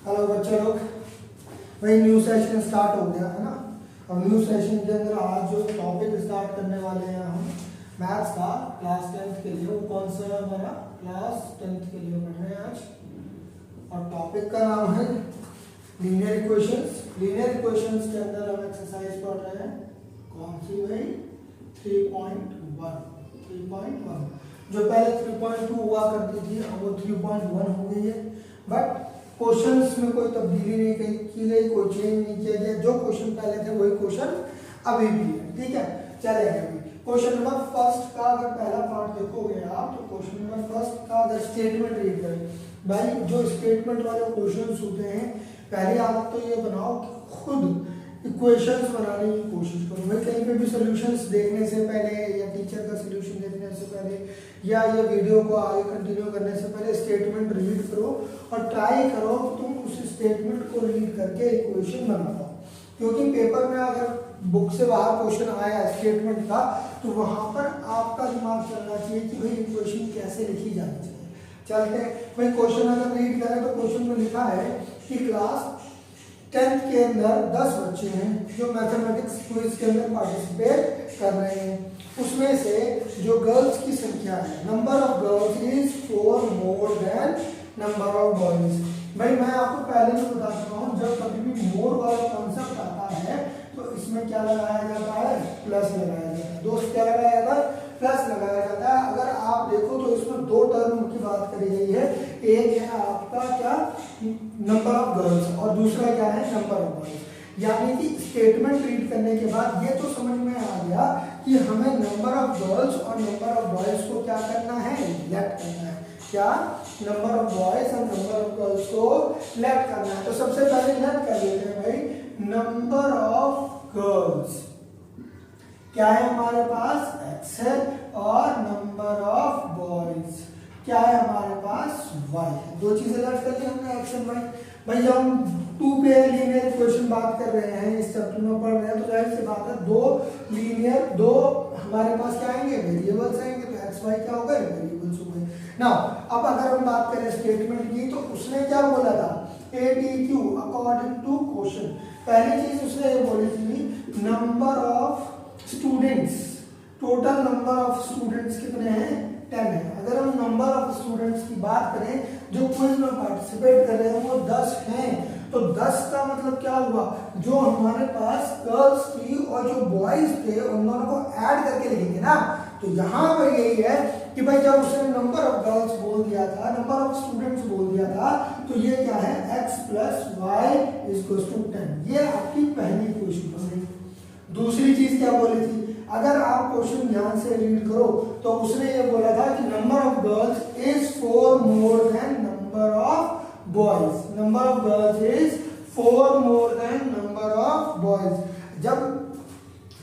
Hello बच्चे लोग, वही न्यू सेशन स्टार्ट हो गया है ना। और न्यू सेशन के अंदर आज जो टॉपिक स्टार्ट करने वाले हैं हम मैथ्स का क्लास 10th के लिए, वो कौन सा है हमारा क्लास 10th के लिए पढ़ रहे हैं आज। और टॉपिक का नाम है लीनियर इक्वेशंस। लीनियर इक्वेशंस के अंदर हम एक्सरसाइज पढ़ रहे हैं कौन सी भाई 3.1 जो पहले 3.2 हुआ करती थी, अब वो 3.1 हो गई है। बट क्वेश्चंस में कोई तब्दीली नहीं की गई, कोई चेंज नहीं किया गया। जो क्वेश्चन पहले थे वही क्वेश्चन अभी भी है, ठीक है। चलेगा अभी क्वेश्चन नंबर फर्स्ट का अगर पहला पार्ट देखोगे आप, तो क्वेश्चन नंबर फर्स्ट का अगर स्टेटमेंट रीड करें भाई, जो स्टेटमेंट वाले क्वेश्चंस होते हैं, पहली आदत तो ये बनाओ कि खुद इक्वेशंस बनाने की कोशिश करो। भाई कहीं पे भी सॉल्यूशंस देखने से पहले या टीचर का सॉल्यूशन देखने से पहले या ये वीडियो को आगे कंटिन्यू करने से पहले स्टेटमेंट रीड करो और ट्राई करो कि तुम उस स्टेटमेंट को रीड करके इक्वेशन बना पाओ। क्योंकि पेपर में अगर बुक से बाहर क्वेश्चन आया स्टेटमेंट का, तो वहां पर आपका दिमाग चलना चाहिए कि भाई इक्वेशन कैसे लिखी जानी चाहिए। चलते हैं भाई, क्वेश्चन अगर रीड करें तो क्वेश्चन में लिखा है कि क्लास 10th के अंदर 10 बच्चे हैं जो मैथमेटिक्स क्विज के अंदर पार्टिसिपेट कर रहे हैं। उसमें से जो गर्ल्स की संख्या है, number of girls is 4 more than number of boys. भाई मैं आपको पहले भी बता चुका हूँ, जब कभी भी मोर वाला कॉन्सेप्ट आता है तो इसमें क्या लगाया जाता है, प्लस लगाया जाता है। दोस्त क्या लगाया जाता है, प्लस लगाया जाता है। अगर आप देखो तो इसमें दो टर्म की बात करी गई है, एक है आपका क्या नंबर ऑफ गर्ल्स और दूसरा क्या है नंबर ऑफ बॉयज। यानी कि स्टेटमेंट रीड करने के बाद ये तो समझ में आ गया कि हमें नंबर ऑफ गर्ल्स और नंबर ऑफ बॉयज को क्या करना है, लेफ्ट करना है। क्या नंबर ऑफ बॉयज और नंबर ऑफ गर्ल्स को लेफ्ट करना है। तो सबसे पहले लेफ्ट कर लेते हैं भाई, नंबर ऑफ गर्ल्स क्या है हमारे पास, x है, और नंबर ऑफ बॉयज क्या है हमारे पास, y है। दो चीजें लेफ्ट कर ली हमने, x एंड y। भाई जब हम 2 पेयर लीनियर इक्वेशन बात कर रहे हैं, इस चैप्टर में पढ़ रहे हैं, तो जाहिर सी बात है दो हमारे पास क्या आएंगे, वेरिएबल्स आएंगे। तो x y क्या हो गए, वेरिएबल्स हो गए ना। अब अगर हम बात करें स्टेटमेंट की, तो उसने क्या बोला था, ATQ अकॉर्डिंग टू क्वेश्चन। पहली चीज उसने ये बोली थी number of students, total number of students कितने हैं, 10 है। अगर हम नंबर ऑफ स्टूडेंट्स की बात करें जो क्विज में पार्टिसिपेट कर रहे हैं वो 10 हैं, तो 10 का मतलब क्या हुआ, जो हमारे पास गर्ल्स थी और जो बॉयज थे उन दोनों को ऐड करके लिखेंगे ना। तो यहाँ पर यही है कि भाई जब उसने नंबर ऑफ गर्ल्स बोल दिया था, नंबर ऑफ स्टूडेंट्स बोल दिया था, तो ये क्या है, x + y = 10। ये आपकी पहली इक्वेशन बन गई। दूसरी चीज क्या बोली थी, अगर आप क्वेश्चन ध्यान से रीड करो तो उसने ये बोला था कि number of girls is 4 more than number of boys. Number of girls is 4 more than number of boys. जब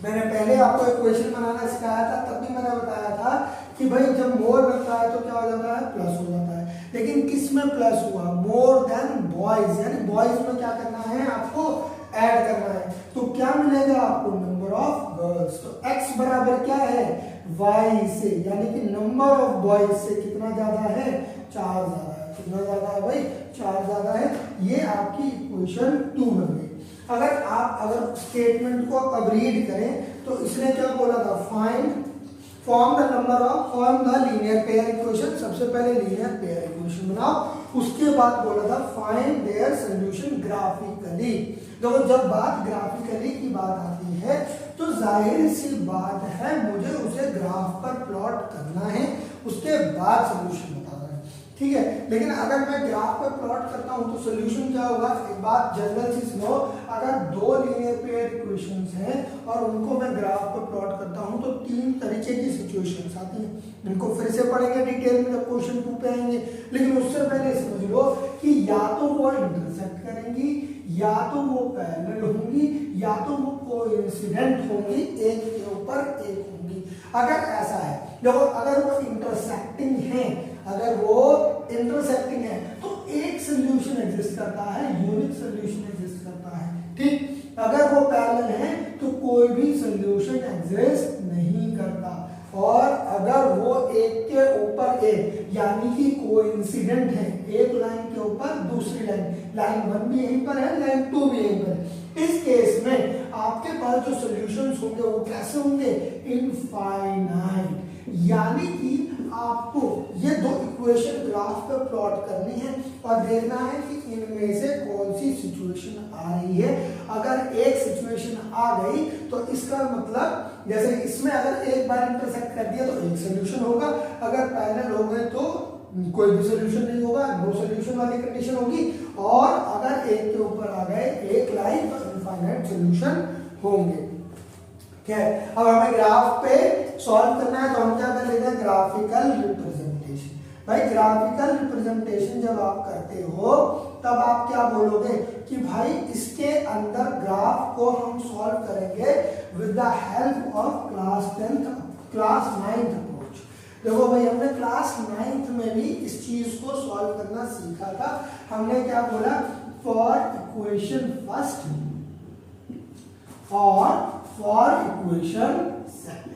मैंने पहले आपको इक्वेशन बनाना सिखाया था, तब भी मैंने बताया था कि भाई जब मोर बनता है तो क्या हो जाता है, प्लस हो जाता है। लेकिन किस में प्लस हुआ, मोर देन बॉयज, यानी बॉयज में क्या करना है, आपको ऐड करना है। तो क्या मिलेगा आपको, नंबर ऑफ गर्ल्स। तो x बराबर क्या है, y से, यानी कि नंबर ऑफ बॉयज से कितना ज्यादा है, 4 ज्यादा है। कितना ज्यादा है भाई, 4 ज्यादा है। ये आपकी इक्वेशन 2 बन गई। अगर स्टेटमेंट को अब रीड करें तो इसने क्या बोला था, form the linear pair equation. सबसे पहले लीनियर पेयर इक्वेशन बनाओ, उसके बाद बोला था फाइंड देयर सॉल्यूशन ग्राफिकली। देखो जब बात ग्राफिकली की बात आती है तो जाहिर सी बात है मुझे उसे ग्राफ पर प्लॉट करना है, उसके बाद सॉल्यूशन बताना है, ठीक है। लेकिन अगर मैं ग्राफ पर प्लॉट करता हूं तो सॉल्यूशन क्या होगा, एक बात जनरल सी सुनो, अगर 2 लीनियर पेयर इक्वेशंस हैं और उनको मैं ग्राफ पर प्लॉट करता हूं तो 3 तरीके की सिचुएशंस आती हैं। इनको फिर से पढ़ेंगे डिटेल में जब क्वेश्चन 2 पे आएंगे, लेकिन उससे पहले समझ लो कि या तो वो इंटरसेक्ट करेंगी, या तो वो पैरेलल होंगी, या तो वो कोइंसिडेंट होंगी, एक के ऊपर एक होंगी। अगर ऐसा है, देखो अगर वो इंटरसेक्टिंग है तो एक सोल्यूशन एग्जिस्ट करता है, यूनिक सोल्यूशन एग्जिस्ट करता है, ठीक। अगर वो पैरेलल है तो कोई भी सोल्यूशन एग्जिस्ट नहीं करता। और अगर वो एक के ऊपर एक, यानी कि कोइंसिडेंट है, एक लाइन के ऊपर दूसरी लाइन, लाइन 1 भी यहीं पर है, लाइन 2 भी यहीं पर है। इस केस में आपके पास जो सॉल्यूशंस होंगे वो कैसे होंगे, इनफाइनाइट, यानी कि आपको ये दो इक्वेशन ग्राफ पे प्लॉट करनी है और देखना है कि इनमें से कौन सी सिचुएशन आ रही है। अगर एक सिचुएशन आ गई तो इसका मतलब जैसे इसमें अगर एक बार इंटरसेक्ट कर दिया तो एक सोल्यूशन होगा, अगर पैरेलल हो गए तो कोई भी सोल्यूशन नहीं होगा, नो सोल्यूशन वाली कंडीशन होगी, और अगर एक के ऊपर आ गए एक लाइन तो इनफाइनाइट सोल्यूशन होंगे। ठीक है, अब हमें ग्राफ पे सॉल्व करना है तो हम क्या कर लेते हैं, ग्राफिकल रिप्रेजेंटेशन। भाई ग्राफिकल रिप्रेजेंटेशन जब आप करते हो तब आप क्या बोलोगे कि भाई इसके अंदर ग्राफ को हम सॉल्व करेंगे with the help of class 9th approach. देखो भाई हमने क्लास 9th में भी इस चीज को सॉल्व करना सीखा था। हमने क्या बोला, फॉर इक्वेशन फर्स्ट और फॉर इक्वेशन सेकंड,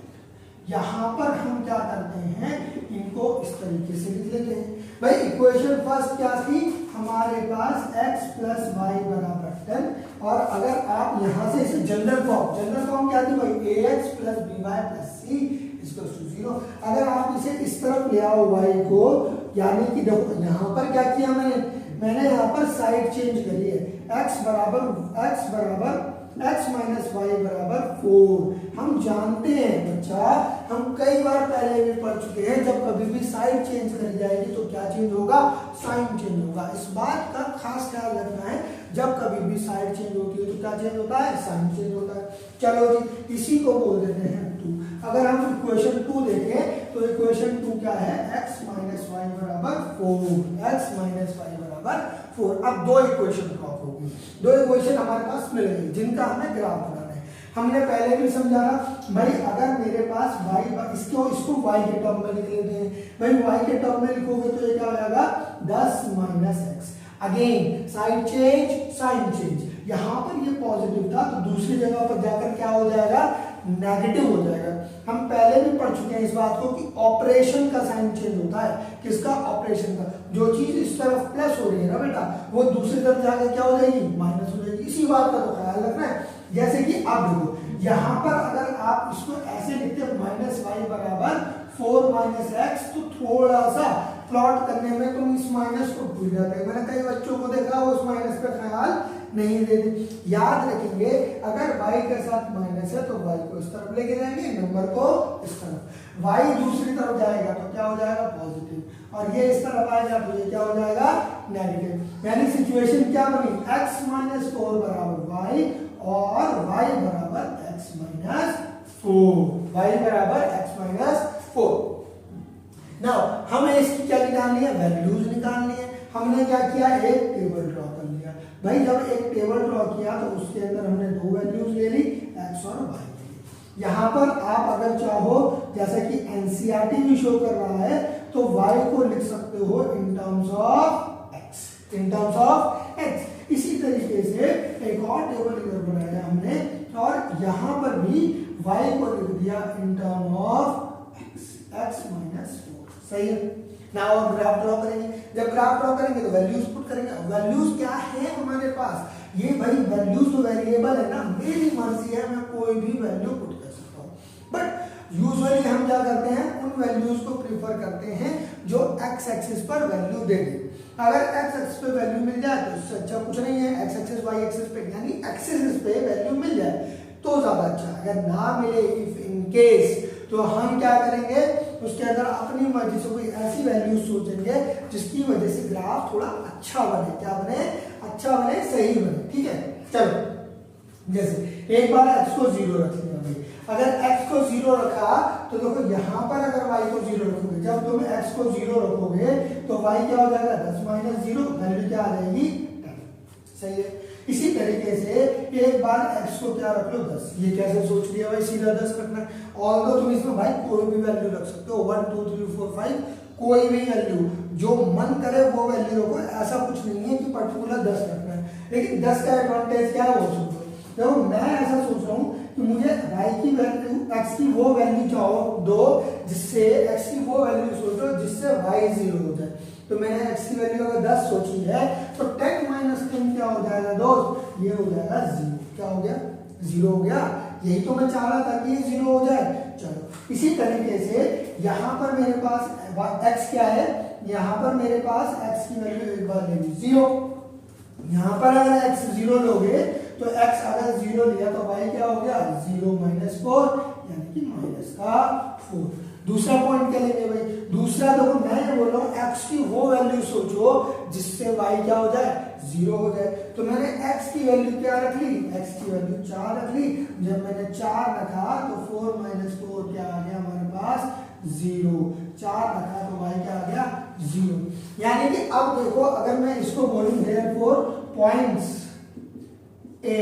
यहां पर हम क्या करते हैं, इनको इस तरीके से लिख लेते हैं। भाई इक्वेशन फर्स्ट क्या थी, हमारे पास x प्लस वाई बराबर 10, और अगर आप यहां से इसे जनरल फॉर्म क्या थी भाई, ax plus by plus c equal to 0। अगर आप इसे इस तरफ ले आओ y को, यानी कि देखो यहां पर क्या किया मैंने यहां पर साइड चेंज करी है, x माइनस वाई बराबर 4। हम जानते हैं बच्चा, हम कई बार पहले भी पढ़ चुके हैं, जब कभी भी साइड चेंज करी जाएगी तो क्या चेंज होगा, साइन चेंज होगा। इस बात का खास ख्याल रखना है, जब कभी भी साइड चेंज होती है तो क्या चेंज होता है, साइन चेंज होता है। चलो जी, इसी को बोल देते हैं 2। अगर हम इक्वेशन 2 देखें तो इक्वेशन 2 क्या है, x माइनस वाई बराबर 4, x माइनस वाई बराबर 4। अब दो इक्वेशन ड्रॉप होगी, दो इक्वेशन हमारे पास मिल गई जिनका हमें ग्राफ बनाना है। हमने पहले भी समझाया भाई, अगर मेरे पास y, इसको y के टर्म में लिख लेते हैं। भाई y के टर्म में लिखोगे तो ये क्या हो जाएगा, 10 minus X. Again side change, sign change, यहां पर ये पॉजिटिव था तो दूसरी जगह पर जाकर क्या हो जाएगा, नेगेटिव हो जाएगा। हम पहले भी पढ़ चुके हैं इस बात को कि ऑपरेशन का साइन चेंज होता है, किसका, ऑपरेशन का। जो चीज इस तरफ प्लस हो रही है ना बेटा, वो दूसरी तरफ जाकर क्या हो जाएगी, माइनस हो जाएगी। इसी बात का तो ख्याल रखना है। जैसे कि अब देखो यहां पर अगर आप इसको ऐसे लिखते माइनस वाई बराबर 4 माइनस एक्स, तो थोड़ा सा प्लॉट करने में तुम इस माइनस को भूल जाते हैं। मैंने कई बच्चों को देखा वो उस माइनस पे ख्याल नहीं देते। याद रखेंगे अगर y के साथ माइनस है तो y को इस तरफ लेके जाएंगे, नंबर को इस तरफ। y दूसरी तरफ जाएगा तो क्या हो जाएगा, पॉजिटिव, और ये इस तरफ आएगा तो ये क्या हो जाएगा, नेगेटिव। यानी सिचुएशन क्या बनी, x माइनस 4 बराबर y और y बराबर x माइनस 4, y बराबर x माइनस 4। नाउ हमें इसकी क्या निकालनी है, वैल्यूज निकालनी है। हमने क्या किया, एक टेबल ड्रॉ कर लिया। भाई जब एक टेबल ड्रॉ किया तो उसके अंदर हमने दो वैल्यूज ले ली, x और y की। यहाँ पर आप अगर चाहो, जैसा कि एनसीईआरटी भी शो कर रहा है, तो y को लिख सकते हो in terms of x, in terms of x। इसी तरीके से एक और टेबल इधर बनाया हमने, और यहाँ पर भी y को लिख दिया in term of x minus 4। सही है। नाउ हम ग्राफ ड्रॉ करेंगे। जब ग्राफ ड्रॉ करेंगे तो वैल्यूज पुट करेंगे। वैल्यूज क्या है हमारे पास, ये भाई वैल्यूज तो वेरिएबल है ना, मेरी मर्जी है, मैं कोई भी वैल्यू पुट कर सकता हूँ। बट यूजुअली हम क्या करते हैं, उन वैल्यूज को प्रीफर करते हैं जो एक्स एक्सिस पर वैल्यू दे दे। अगर एक्स एक्सिस पे वैल्यू मिल जाए तो उससे अच्छा कुछ नहीं है। एक्स एक्सिस वाई एक्सिस पे यानी एक्सिस पे वैल्यू मिल जाए तो ज्यादा अच्छा। अगर ना मिले, इफ इन केस, तो हम क्या करेंगे, उसके अंदर अपनी मर्जी से कोई ऐसी वैल्यू सोचेंगे जिसकी वजह से ग्राफ थोड़ा अच्छा बने। क्या बने, अच्छा बने, सही बने। ठीक है, चलो जैसे एक बार x को 0 रख लिया भाई। अगर x को 0 रखा तो देखो यहाँ पर अगर y को 0 रखोगे, जब तुम x को 0 रखोगे तो y क्या हो जाएगा, 10 माइनस 0, वैल्यू क्या आ जाएगी, 10। सही है। इसी तरीके से एक बार x को क्या रख लो, 10। ये कैसे सोच लिया भाई, सीधा 10 रखना है। ऑल्दो तुम इसमें भाई कोई भी वैल्यू रख सकते हो, 1 2 3 4 5, कोई भी वैल्यू जो मन करे वो वैल्यू रखो। ऐसा कुछ नहीं है कि पर्टिकुलर 10 रखना है। लेकिन 10 का एडवांटेज क्या है वो सुन लो। देखो मैं ऐसा सोच रहा हूँ कि मुझे y की वैल्यू x की वो वैल्यू चाहो दो जिससे x की वो वैल्यू सोचो जिससे y 0 हो जाए। तो मैंने x की वैल्यू अगर 10 सोची है तो 10 माइनस 10 क्या हो जाएगा दोस्त, ये हो जाएगा 0। क्या हो गया, 0 हो गया। यही तो मैं चाह रहा था कि ये 0 हो जाए। चलो इसी तरीके से यहाँ पर मेरे पास x क्या है, यहाँ पर मेरे पास x की वैल्यू एक बार ले ली 0। यहाँ पर अगर x 0 लोगे तो x अगर 0 लिया तो y क्या हो गया, 0 माइनस 4 यानी कि माइनस का 4। दूसरा पॉइंट क्या लेंगे भाई, दूसरा देखो मैं ये बोल रहा हूँ x की वो वैल्यू सोचो जिससे y क्या हो जाए, 0 हो जाए। तो मैंने x की वैल्यू क्या रख ली, x की वैल्यू 4 रख ली। जब मैंने 4 रखा तो 4 माइनस 4 क्या आ गया हमारे पास, 0। 4 रखा तो y क्या आ गया, 0। यानी कि अब देखो अगर मैं इसको बोलूं therefore पॉइंट्स a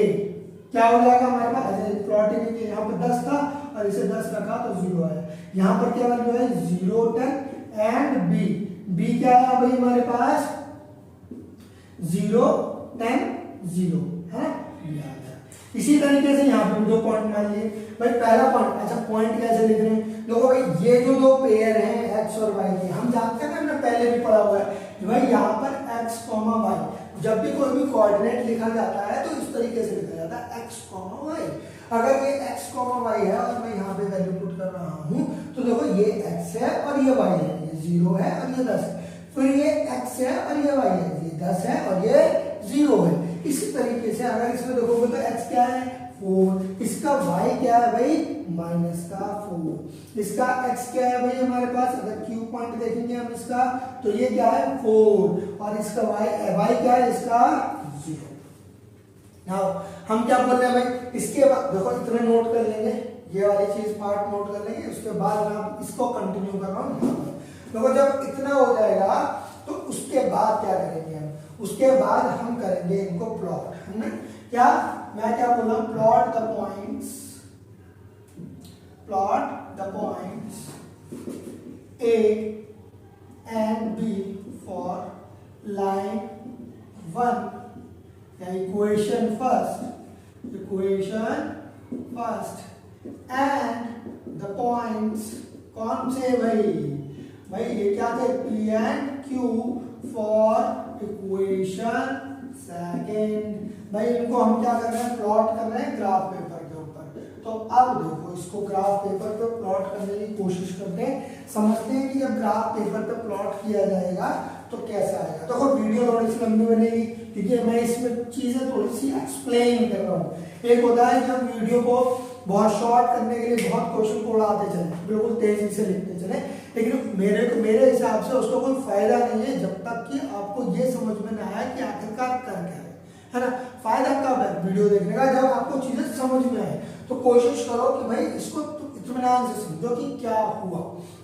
क्या हो जाएगा हमारे पास, प्लॉटिंग के यहाँ पर 10 था और इसे 10 रखा तो 0 आया। यहाँ पर क्या वैल्यू है, 0 10 एंड b क्या है भाई हमारे पास, 0 10 0 है। इसी तरीके से यहाँ पे दो पॉइंट मान लिए भाई। पहला पॉइंट, अच्छा पॉइंट कैसे लिख रहे हैं, देखो भाई ये जो दो पेयर हैं x और y के, हम जानते हैं ना, हमने पहले भी पढ़ा हुआ है कि भाई यहाँ पर x, y, जब भी कोई भी कोऑर्डिनेट लिखा जाता है तो इस तरीके से लिखा जाता है x, y। अगर ये x, y है और मैं यहाँ पे वैल्यू पुट कर रहा हूँ तो देखो ये x है और ये y है, ये 0 है और ये 10 है। फिर ये x है और ये y है, ये 10 है और ये 0 है। इसी तरीके से अगर इसमें देखोगे तो x क्या है, 4, इसका y क्या है भाई, माइनस का 4, इसका x क्या है भाई हमारे पास, अगर क्यू पॉइंट देखेंगे हम इसका तो ये क्या है 4 और इसका y क्या है इसका 0। नाउ हम क्या बोल रहे हैं भाई, इसके बाद देखो इतने नोट कर लेंगे, ये वाली चीज पार्ट नोट कर लेंगे, उसके बाद मैं इसको कंटिन्यू कर रहा हूँ। देखो जब इतना हो जाएगा तो उसके बाद क्या करेंगे हम, उसके बाद हम करेंगे इनको प्लॉट, है ना। क्या मैं क्या बोल रहा हूँ, plot the points A and B for line 1 या equation first and the points कौन से भाई ये क्या थे, P and Q for equation second. भाई इनको हम क्या कर रहे हैं, प्लॉट कर रहे हैं ग्राफ पेपर के ऊपर। तो अब देखो इसको ग्राफ पेपर पे प्लॉट करने की कोशिश करते हैं, समझते हैं कि जब ग्राफ पेपर पे प्लॉट किया जाएगा तो कैसा आएगा। देखो वीडियो थोड़ी सी लंबी बनेगी क्योंकि मैं इसमें चीजें थोड़ी सी एक्सप्लेन कर रहा हूँ। एक होता है जब वीडियो को बहुत शॉर्ट करने के लिए बहुत क्वेश्चन को उड़ाते चले, बिल्कुल तेजी से लिखते चले, लेकिन मेरे हिसाब से उसका कोई फायदा नहीं है जब तक कि आपको ये समझ में ना आए कि आखिरकार कर क्या है ना। फायदा कब है वीडियो देखने का, जब आपको चीजें समझ में आए। तो कोशिश करो कि भाई इसको इत्मीनान से समझो कि क्या हुआ।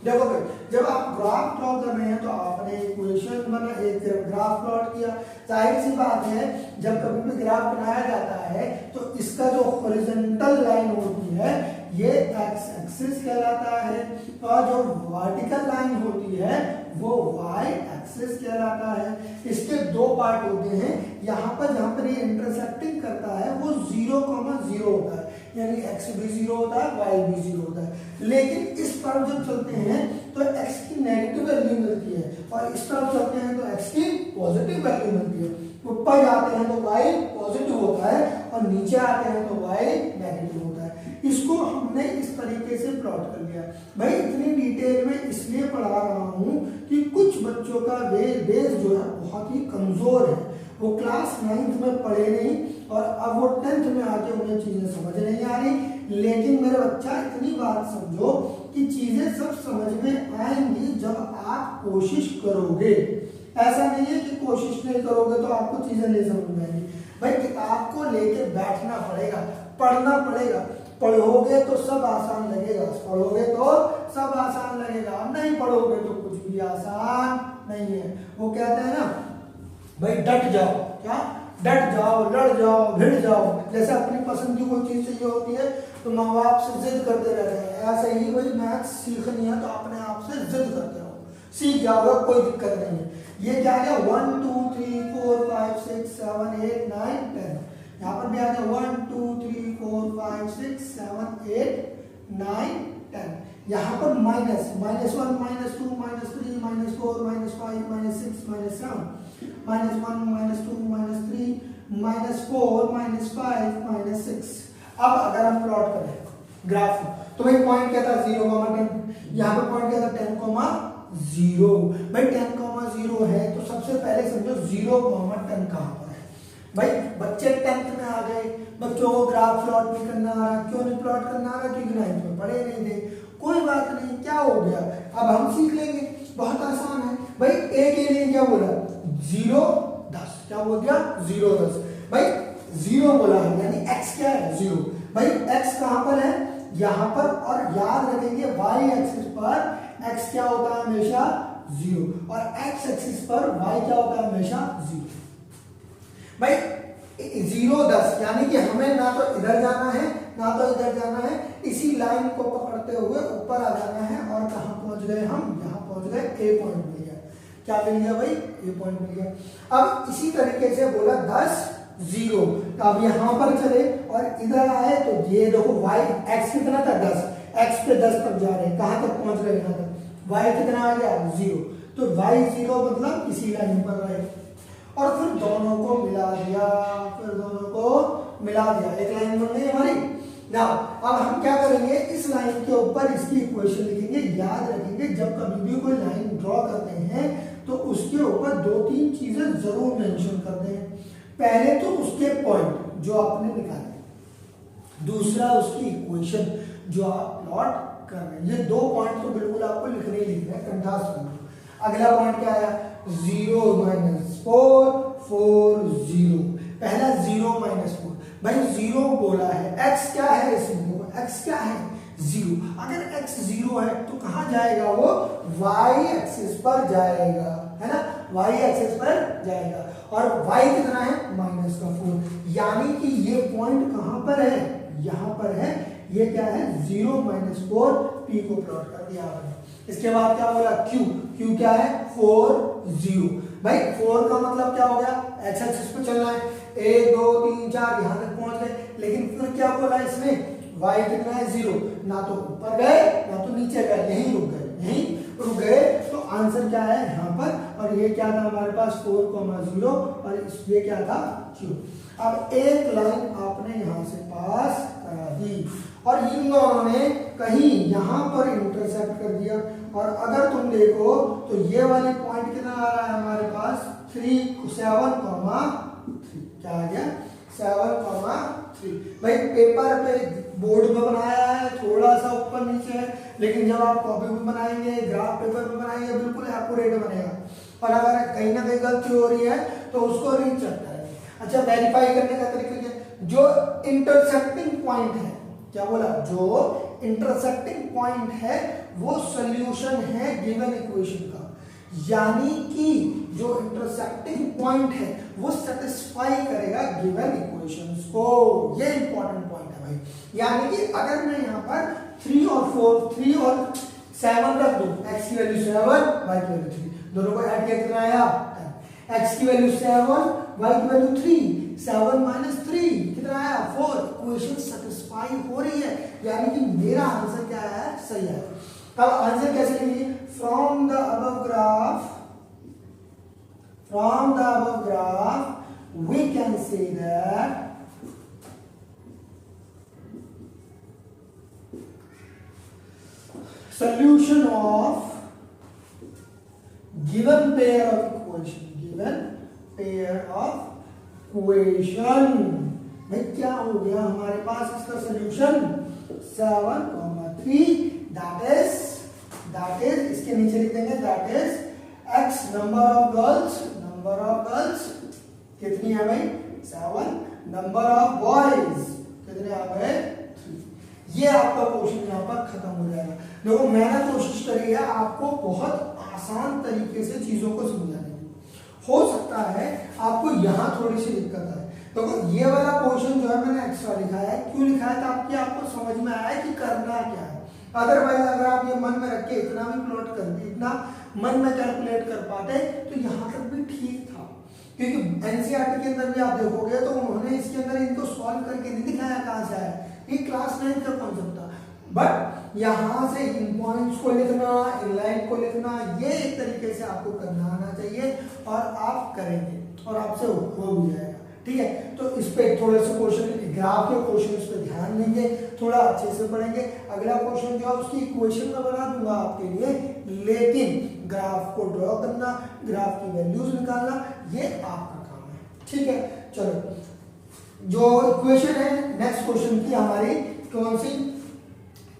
देखो भाई जब आप ग्राफ ड्रॉ कर रहे हैं तो आपने इक्वेशन बना, एक ग्राफ प्लॉट किया। जाहिर सी बात है जब कभी भी ग्राफ बनाया जाता है तो इसका जो हॉरिजॉन्टल लाइन होती है ये एक्स एक्सिस कहलाता है और जो वर्टिकल लाइन होती है वो वाई एक्सिस कहलाता है। इसके दो पार्ट होते हैं, यहाँ पर जहाँ पर ये इंटरसेक्टिंग करता है वो 0,0 होता है, यानी x भी 0 होता है y भी 0 होता है। लेकिन इस तरफ जब चलते हैं तो x की नेगेटिव वैल्यू मिलती है और इस तरफ चलते हैं तो x की पॉजिटिव वैल्यू मिलती है। ऊपर जाते हैं तो y पॉजिटिव होता है और नीचे आते हैं तो y नेगेटिव होता है। इसको हमने इस तरीके से प्लॉट कर लिया। भाई इतनी डिटेल में इसलिए पढ़ा रहा हूँ कि कुछ बच्चों का बेस जो है बहुत ही कमजोर है, वो क्लास 9th में पढ़े नहीं और अब वो 10th में आके उन्हें चीजें समझ नहीं आ रही। लेकिन मेरे बच्चा इतनी बात समझो कि चीजें सब समझ में आएंगी जब आप कोशिश करोगे। ऐसा नहीं है कि कोशिश नहीं करोगे तो आपको चीजें नहीं समझ में आएंगी। भाई किताब को लेके बैठना पड़ेगा, पढ़ना पड़ेगा। पढ़ोगे तो सब आसान लगेगा, पढ़ोगे तो सब आसान लगेगा, नहीं पढ़ोगे तो कुछ भी आसान नहीं है। वो कहते हैं ना भाई डट जाओ, क्या डट जाओ, लड़ जाओ, भिड़ जाओ। जैसे अपनी पसंद की कोई चीज चाहिए होती है तो माँ बाप से जिद करते रहते हैं, ऐसे ही भाई मैथ्स सीखनी है तो अपने आप से जिद करते रहो, सीख जाओगे, कोई दिक्कत नहीं है। ये क्या है 1 2 3 4 5 6 7 8 9 10 यहाँ पर भी आ गया 1 2 3 4 5 6 7 8 9 10। यहाँ पर माइनस -1 -2 -3 -4 -5 -6 -7 -1 -2 -3 -4 -5 -6। अब अगर हम प्लॉट करें ग्राफ तो भाई पॉइंट क्या था 0,10, यहाँ पर पॉइंट क्या था 10,0। भाई 10,0 है तो सबसे पहले समझो 0,10 कहाँ पर है। भाई बच्चे 10th में आ गए, बच्चों को ग्राफ प्लॉट नहीं करना आ रहा। क्यों नहीं प्लॉट करना आ रहा? क्योंकि 9th में पढ़े नहीं थे। कोई बात नहीं, क्या हो गया, अब हम सीख लेंगे, बहुत आसान है। भाई ए के लिए क्या बोला 0 10, क्या बोल दिया 0 10। भाई 0 बोला है यानी x क्या है 0। भाई x कहां पर है यहां पर, और याद रखेंगे y एक्सिस पर x क्या होता है हमेशा 0 और x एक्सिस पर y क्या होता है हमेशा 0। भाई 0 10 यानी कि हमें ना तो इधर जाना है ना तो इधर जाना है, इसी लाइन को पकड़ते हुए ऊपर आ जाना है। और कहां पहुंच गए हम, यहां पहुंच गए, ए पॉइंट मिल गया। क्या मिल गया भाई, ए पॉइंट मिल गया। अब इसी तरीके से बोला 10 0, तो अब यहां पर चले और इधर आए तो ये देखो y x कितना था 10, x पे 10 तक जा रहे हैं, कहां तक पहुंच गए यहां तक, y कितना आ गया 0, तो y 0 मतलब इसी लाइन पर रहे और फिर दोनों को मिला दिया, एक लाइन बन गई हमारी ना। अब हम क्या करेंगे, इस लाइन के ऊपर इसकी इक्वेशन लिखेंगे। याद रखेंगे जब कभी भी कोई लाइन ड्रॉ करते हैं तो उसके ऊपर 2-3 चीजें जरूर मेंशन करते हैं। पहले तो उसके पॉइंट जो आपने निकाले, दूसरा उसकी इक्वेशन जो आप प्लॉट कर रहे हैं। ये 2 पॉइंट तो बिल्कुल आपको लिखने ही लिखना है, कंठास करना। अगला पॉइंट क्या आया 0 -4 4 0। पहला 0 -4, भाई 0 बोला है, x क्या है इसमें, x क्या है 0। अगर x 0 है तो कहां जाएगा वो, y एक्सिस पर जाएगा, है ना, y एक्सिस पर जाएगा। और y कितना है -4, यानी कि ये पॉइंट कहां पर है, यहां पर है। ये क्या है 0 -4 p को प्लॉट कर दिया आपने। इसके बाद क्या बोला q क्या है 4 0। भाई 4 का मतलब क्या हो गया, x एक्सिस पे चलना है, 1 2 3 4 यहां तक पहुंच गए। लेकिन फिर क्या बोला इसमें, y कितना है 0, ना तो ऊपर गए ना तो नीचे गए, यहीं रुक गए। तो आंसर क्या है यहाँ पर, और ये क्या था हमारे पास 4,0 और ये क्या था q। अब एक लाइन आपने यहां से पास करा दी और इन दोनों ने कहीं यहां पर इंटरसेक्ट कर दिया। और अगर तुम देखो तो ये वाली पॉइंट कितना आ रहा है हमारे पास 7,3, क्या आ गया 7,3। भाई पेपर पे बोर्ड पे बनाया है, थोड़ा सा ऊपर नीचे है, लेकिन जब आप कॉपी पे बनाएंगे, ग्राफ पेपर पे बनाएंगे, बिल्कुल एक्यूरेट बनेगा। और अगर कहीं ना कहीं गलती हो रही है तो उसको रीचेक करेंगे। अच्छा, वेरीफाई करने का तरीका क्या, जो इंटरसेक्टिंग पॉइंट है, क्या बोला, जो इंटरसेक्टिंग पॉइंट है वो सॉल्यूशन है गिवन इक्वेशन का। यानी कि जो इंटरसेक्टिंग पॉइंट है वो सेटिस्फाई करेगा गिवन इक्वेशंस को। ये इंपॉर्टेंट पॉइंट है भाई। यानी कि अगर मैं यहाँ पर 3 और 7 रख दूं, x की वैल्यू 7 y की वैल्यू 3, दोनों को ऐड किया कितना आया 10। x की वैल्यू 7 y की वैल्यू 3, 7 - 3 कितना आया 4। इक्वेशन सेटिस्फाई हो रही है, यानी कि मेरा आंसर क्या है, सही है। अब आंसर कैसे लिखेंगे, from the above graph we can say that solution of given pair of equation भाई क्या हो गया हमारे पास इसका सॉल्यूशन 7,3, दैट इज इसके नीचे लिख देंगे that is x number of girls कितनी है भाई 7, नंबर ऑफ बॉयज कितने आ गए 3। ये आपका क्वेश्चन यहाँ पर खत्म हो जाएगा। देखो मैंने कोशिश करी है आपको बहुत आसान तरीके से चीजों को समझाने की। हो सकता है आपको यहाँ थोड़ी सी दिक्कत आए। तो ये वाला क्वेश्चन जो है मैंने एक्स्ट्रा लिखा है, क्यों लिखा है, ताकि आपको समझ में आए कि करना क्या है। अदरवाइज अगर आप ये मन में रख के इतना भी प्लॉट कर, इतना मन में कैलकुलेट कर पाते तो यहाँ तक भी ठीक था, क्योंकि एनसीईआरटी के अंदर भी आप देखोगे तो उन्होंने इसके अंदर इनको सॉल्व करके नहीं दिखाया कहाँ से आया, ये क्लास 9 का कॉन्सेप्ट था। बट यहाँ से इन पॉइंट्स को लिखना, इन लाइन को लिखना, ये एक तरीके से आपको करना आना चाहिए और आप करेंगे और आपसे हो भी जाएगा। ठीक है, तो इस पे थोड़े से क्वेश्चन, ग्राफ के क्वेश्चन पे ध्यान देंगे, थोड़ा अच्छे से पढ़ेंगे। अगला क्वेश्चन जो है उसकी इक्वेशन में बना दूंगा आपके लिए, लेकिन ग्राफ को ड्रॉ करना, ग्राफ की वैल्यूज निकालना, ये आपका काम है। ठीक है, चलो जो इक्वेशन है नेक्स्ट क्वेश्चन की हमारी कौन सी,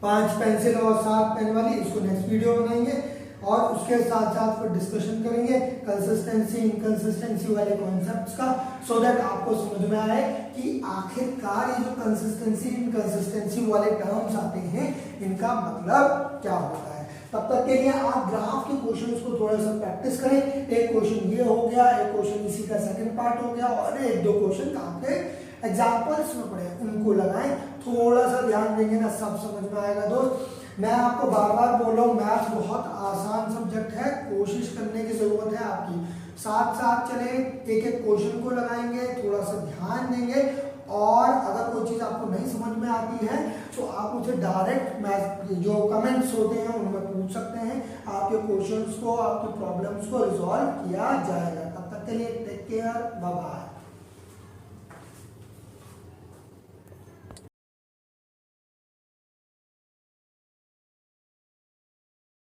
5 पेंसिल और 7 पेन वाली, इसको नेक्स्ट वीडियो बनाएंगे और उसके साथ साथ फिर डिस्कशन करेंगे कंसिस्टेंसी इनकंसिस्टेंसी वाले कॉन्सेप्ट्स का, सो दैट आपको समझ में आए कि आखिरकार ये जो कंसिस्टेंसी इनकंसिस्टेंसी वाले टर्म्स आते हैं इनका मतलब क्या होता है। तब तक के लिए आप ग्राफ के क्वेश्चंस को थोड़ा सा प्रैक्टिस करें। एक क्वेश्चन ये हो गया, एक क्वेश्चन इसी का सेकंड पार्ट हो गया और एक दो क्वेश्चन आपके एग्जाम्पल्स में पड़े उनको लगाएं, थोड़ा सा ध्यान देंगे ना सब समझ में आएगा। दोस्त मैं आपको बार बार बोल रहा हूँ, मैथ्स बहुत आसान सब्जेक्ट है, कोशिश करने की जरूरत है आपकी, साथ साथ चले, एक एक क्वेश्चन को लगाएंगे, थोड़ा सा ध्यान देंगे और अगर कोई चीज़ आपको नहीं समझ में आती है तो आप मुझे डायरेक्ट मैथ जो कमेंट्स होते हैं उनमें पूछ सकते हैं, आपके क्वेश्चंस को, आपके प्रॉब्लम्स को रिजॉल्व किया जाएगा। तब तक के लिए टेक केयर, बाय बाय।